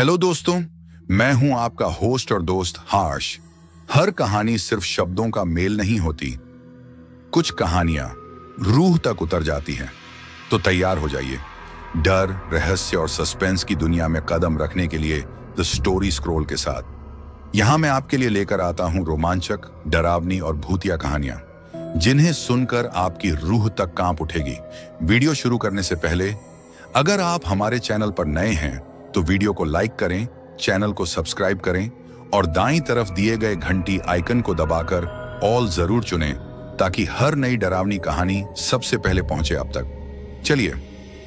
Hello दोस्तों, मैं हूं आपका होस्ट और दोस्त हर्ष। हर कहानी सिर्फ शब्दों का मेल नहीं होती, कुछ कहानियां रूह तक उतर जाती हैं। तो तैयार हो जाइए डर, रहस्य और सस्पेंस की दुनिया में कदम रखने के लिए द स्टोरी स्क्रॉल के साथ। यहां मैं आपके लिए लेकर आता हूं रोमांचक, डरावनी और भूतिया कहानियां, जिन्हें सुनकर आपकी रूह तक कांप उठेगी। वीडियो शुरू करने से पहले अगर आप हमारे चैनल पर नए हैं तो वीडियो को लाइक करें, चैनल को सब्सक्राइब करें और दाईं तरफ दिए गए घंटी आइकन को दबाकर ऑल जरूर चुनें, ताकि हर नई डरावनी कहानी सबसे पहले पहुंचे आप तक। चलिए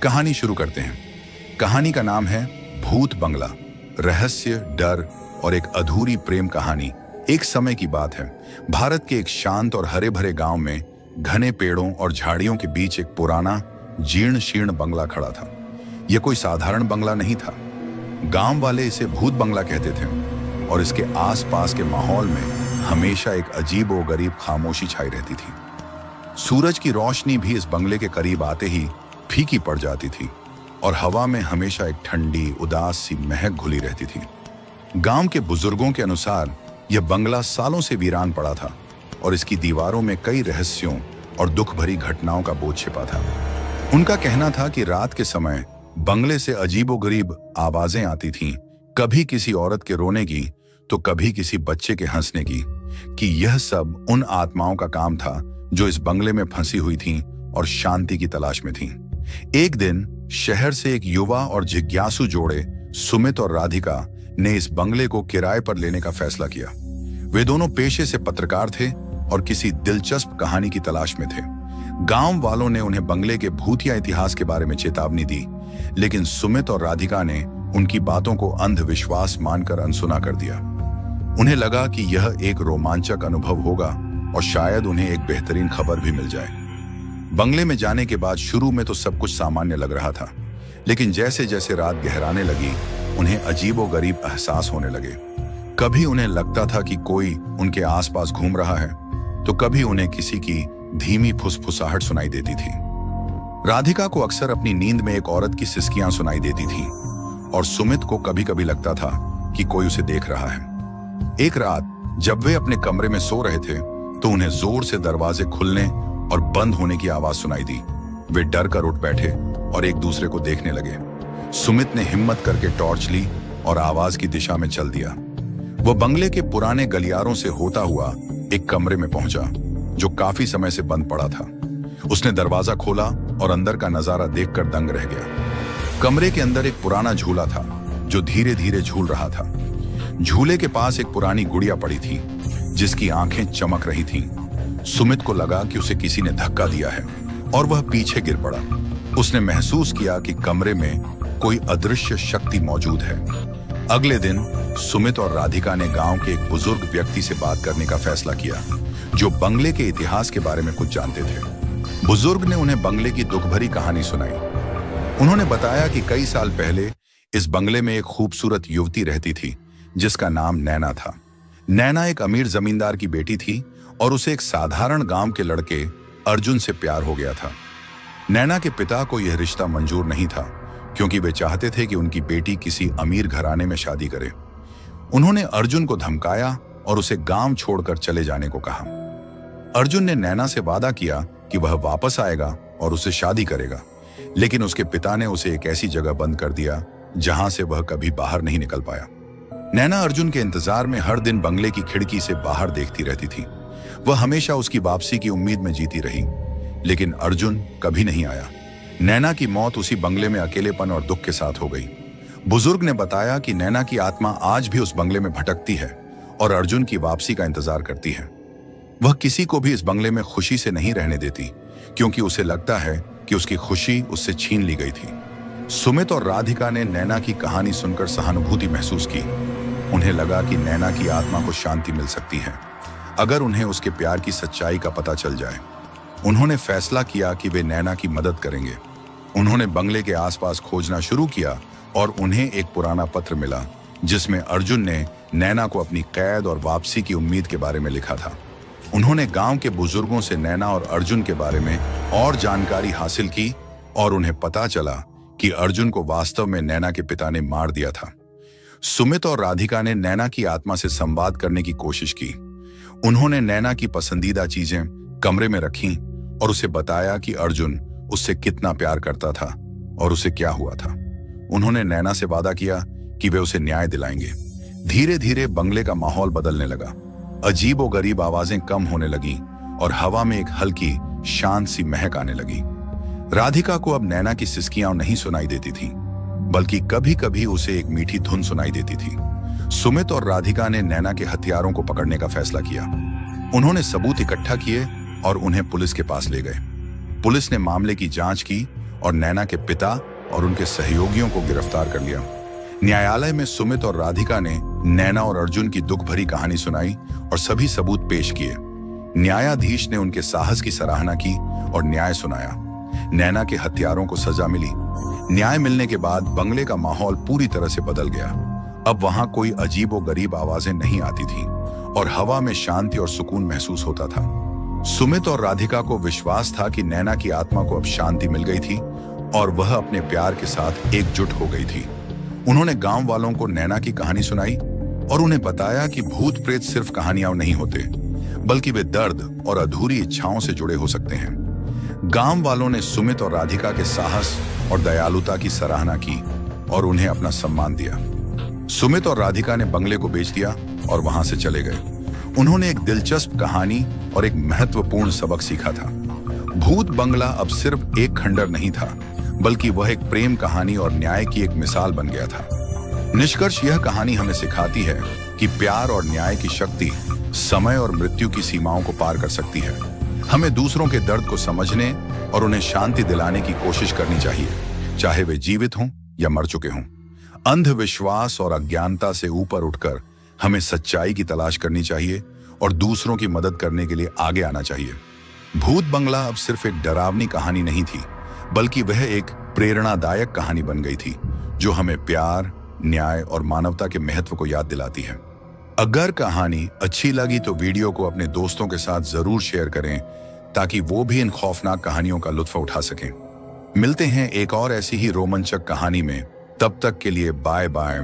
कहानी शुरू करते हैं। कहानी का नाम है भूत बंगला। रहस्य, डर और एक अधूरी प्रेम कहानी। एक समय की बात है, भारत के एक शांत और हरे भरे गांव में घने पेड़ों और झाड़ियों के बीच एक पुराना जीर्ण शीर्ण बंगला खड़ा था। यह कोई साधारण बंगला नहीं था। गांव वाले इसे भूत बंगला कहते थे और इसके आसपास के माहौल में हमेशा एक अजीबोगरीब खामोशी छाई रहती थी। सूरज की रोशनी भी इस बंगले के करीब आते ही फीकी पड़ जाती थी और हवा में हमेशा एक ठंडी, उदास सी महक घुली रहती थी। गांव के बुजुर्गों के अनुसार यह बंगला सालों से वीरान पड़ा था और इसकी दीवारों में कई रहस्यों और दुख भरी घटनाओं का बोझ छिपा था। उनका कहना था कि रात के समय बंगले से अजीबोगरीब आवाजें आती थीं, कभी किसी औरत के रोने की तो कभी किसी बच्चे के हंसने की, कि यह सब उन आत्माओं का काम था जो इस बंगले में फंसी हुई थीं और शांति की तलाश में थीं। एक दिन शहर से एक युवा और जिज्ञासु जोड़े सुमित और राधिका ने इस बंगले को किराए पर लेने का फैसला किया। वे दोनों पेशे से पत्रकार थे और किसी दिलचस्प कहानी की तलाश में थे। गांव वालों ने उन्हें बंगले के भूतिया इतिहास के बारे में चेतावनी दी, लेकिन सुमित और राधिका ने उनकी बातों को अंधविश्वास मानकर अनसुना कर दिया। उन्हें लगा कि यह एक रोमांचक अनुभव होगा और शायद उन्हें एक बेहतरीन खबर भी मिल जाए। बंगले में जाने के बाद शुरू में तो सब कुछ सामान्य लग रहा था, लेकिन जैसे जैसे रात गहराने लगी उन्हें अजीबोगरीब एहसास होने लगे। कभी उन्हें लगता था कि कोई उनके आसपास घूम रहा है, तो कभी उन्हें किसी की धीमी फुसफुसाहट सुनाई देती थी। राधिका को अक्सर अपनी नींद में एक औरत की सिसकियां सुनाई देती थीं और सुमित को कभी कभी लगता था कि कोई उसे देख रहा है। एक रात जब वे अपने कमरे में सो रहे थे तो उन्हें जोर से दरवाजे खुलने और बंद होने की आवाज सुनाई दी। वे डर कर उठ बैठे और एक दूसरे को देखने लगे। सुमित ने हिम्मत करके टॉर्च ली और आवाज की दिशा में चल दिया। वह बंगले के पुराने गलियारों से होता हुआ एक कमरे में पहुंचा जो काफी समय से बंद पड़ा था। उसने दरवाजा खोला और अंदर का नजारा देखकर दंग रह गया। कमरे के अंदर एक पुराना झूला था जो धीरे धीरे झूल रहा था। झूले के पास एक पुरानी गुड़िया पड़ी थी जिसकी आंखें चमक रही थीं। सुमित को लगा कि उसे किसी ने धक्का दिया है और वह पीछे गिर पड़ा। उसने महसूस किया कि कमरे में कोई अदृश्य शक्ति मौजूद है। अगले दिन सुमित और राधिका ने गांव के एक बुजुर्ग व्यक्ति से बात करने का फैसला किया जो बंगले के इतिहास के बारे में कुछ जानते थे। बुजुर्ग ने उन्हें बंगले की दुख भरी कहानी सुनाई। उन्होंने बताया कि कई साल पहले इस बंगले में एक खूबसूरत युवती रहती थी जिसका नाम नैना था। नैना एक अमीर जमींदार की बेटी थी और उसे एक साधारण गांव के लड़के अर्जुन से प्यार हो गया था। नैना के पिता को यह रिश्ता मंजूर नहीं था क्योंकि वे चाहते थे कि उनकी बेटी किसी अमीर घराने में शादी करे। उन्होंने अर्जुन को धमकाया और उसे गांव छोड़कर चले जाने को कहा। अर्जुन ने नैना से वादा किया कि वह वापस आएगा और उसे शादी करेगा, लेकिन उसके पिता ने उसे एक ऐसी जगह बंद कर दिया जहां से वह कभी बाहर नहीं निकल पाया। नैना अर्जुन के इंतजार में हर दिन बंगले की खिड़की से बाहर देखती रहती थी। वह हमेशा उसकी वापसी की उम्मीद में जीती रही, लेकिन अर्जुन कभी नहीं आया। नैना की मौत उसी बंगले में अकेलेपन और दुख के साथ हो गई। बुजुर्ग ने बताया कि नैना की आत्मा आज भी उस बंगले में भटकती है और अर्जुन की वापसी का इंतजार करती है। वह किसी को भी इस बंगले में खुशी से नहीं रहने देती क्योंकि उसे लगता है कि उसकी खुशी उससे छीन ली गई थी। सुमित और राधिका ने नैना की कहानी सुनकर सहानुभूति महसूस की। उन्हें लगा कि नैना की आत्मा को शांति मिल सकती है अगर उन्हें उसके प्यार की सच्चाई का पता चल जाए। उन्होंने फैसला किया कि वे नैना की मदद करेंगे। उन्होंने बंगले के आसपास खोजना शुरू किया और उन्हें एक पुराना पत्र मिला जिसमें अर्जुन ने नैना को अपनी कैद और वापसी की उम्मीद के बारे में लिखा था। उन्होंने गांव के बुजुर्गों से नैना और अर्जुन के बारे में और जानकारी हासिल की और उन्हें पता चला कि अर्जुन को वास्तव में नैना के पिता ने मार दिया था। सुमित और राधिका ने नैना की आत्मा से संवाद करने की कोशिश की। उन्होंने नैना की पसंदीदा चीजें कमरे में रखी और उसे बताया कि अर्जुन उससे कितना प्यार करता था और उसे क्या हुआ था। उन्होंने नैना से वादा किया कि वे उसे न्याय दिलाएंगे। धीरे धीरे बंगले का माहौल बदलने लगा। अजीब और गरीब आवाजें कम होने लगी और हवा में एक हल्की शांत सी महक आने लगी। राधिका को अब नैना की सिसकियां नहीं सुनाई देती थीं, बल्कि कभी कभी उसे एक मीठी धुन सुनाई देती थी। सुमित और राधिका ने नैना के हथियारों को पकड़ने का फैसला किया। उन्होंने सबूत इकट्ठा किए और उन्हें पुलिस के पास ले गए। पुलिस ने मामले की जांच की और नैना के पिता और उनके सहयोगियों को गिरफ्तार कर लिया। न्यायालय में सुमित और राधिका ने नैना और अर्जुन की दुख भरी कहानी सुनाई और सभी सबूत पेश किए। न्यायाधीश ने उनके साहस की सराहना की और न्याय सुनाया। नैना के हत्यारों को सजा मिली। न्याय मिलने के बाद बंगले का माहौल पूरी तरह से बदल गया। अब वहां कोई अजीब और गरीब आवाजें नहीं आती थीं और हवा में शांति और सुकून महसूस होता था। सुमित और राधिका को विश्वास था कि नैना की आत्मा को अब शांति मिल गई थी और वह अपने प्यार के साथ एकजुट हो गई थी। उन्होंने गांव वालों को नैना की कहानी सुनाई और उन्हें बताया कि भूत प्रेत सिर्फ कहानियां नहीं होते, बल्कि वे दर्द और अधूरी इच्छाओं से जुड़े हो सकते हैं। गांव वालों ने सुमित और राधिका के साहस और दयालुता की सराहना की और उन्हें अपना सम्मान दिया। सुमित और राधिका ने बंगले को बेच दिया और वहां से चले गए। उन्होंने एक दिलचस्प कहानी और एक महत्वपूर्ण सबक सीखा था। भूत बंगला अब सिर्फ एक खंडर नहीं था, बल्कि वह एक प्रेम कहानी और न्याय की एक मिसाल बन गया था। निष्कर्ष, यह कहानी हमें सिखाती है कि प्यार और न्याय की शक्ति समय और मृत्यु की सीमाओं को पार कर सकती है। हमें दूसरों के दर्द को समझने और उन्हें शांति दिलाने की कोशिश करनी चाहिए, चाहे वे जीवित हों या मर चुके हों। अंधविश्वास और अज्ञानता से ऊपर उठकर हमें सच्चाई की तलाश करनी चाहिए और दूसरों की मदद करने के लिए आगे आना चाहिए। भूत बंगला अब सिर्फ एक डरावनी कहानी नहीं थी, बल्कि वह एक प्रेरणादायक कहानी बन गई थी, जो हमें प्यार, न्याय और मानवता के महत्व को याद दिलाती है। अगर कहानी अच्छी लगी तो वीडियो को अपने दोस्तों के साथ जरूर शेयर करें, ताकि वो भी इन खौफनाक कहानियों का लुत्फ उठा सकें। मिलते हैं एक और ऐसी ही रोमांचक कहानी में। तब तक के लिए बाय बाय।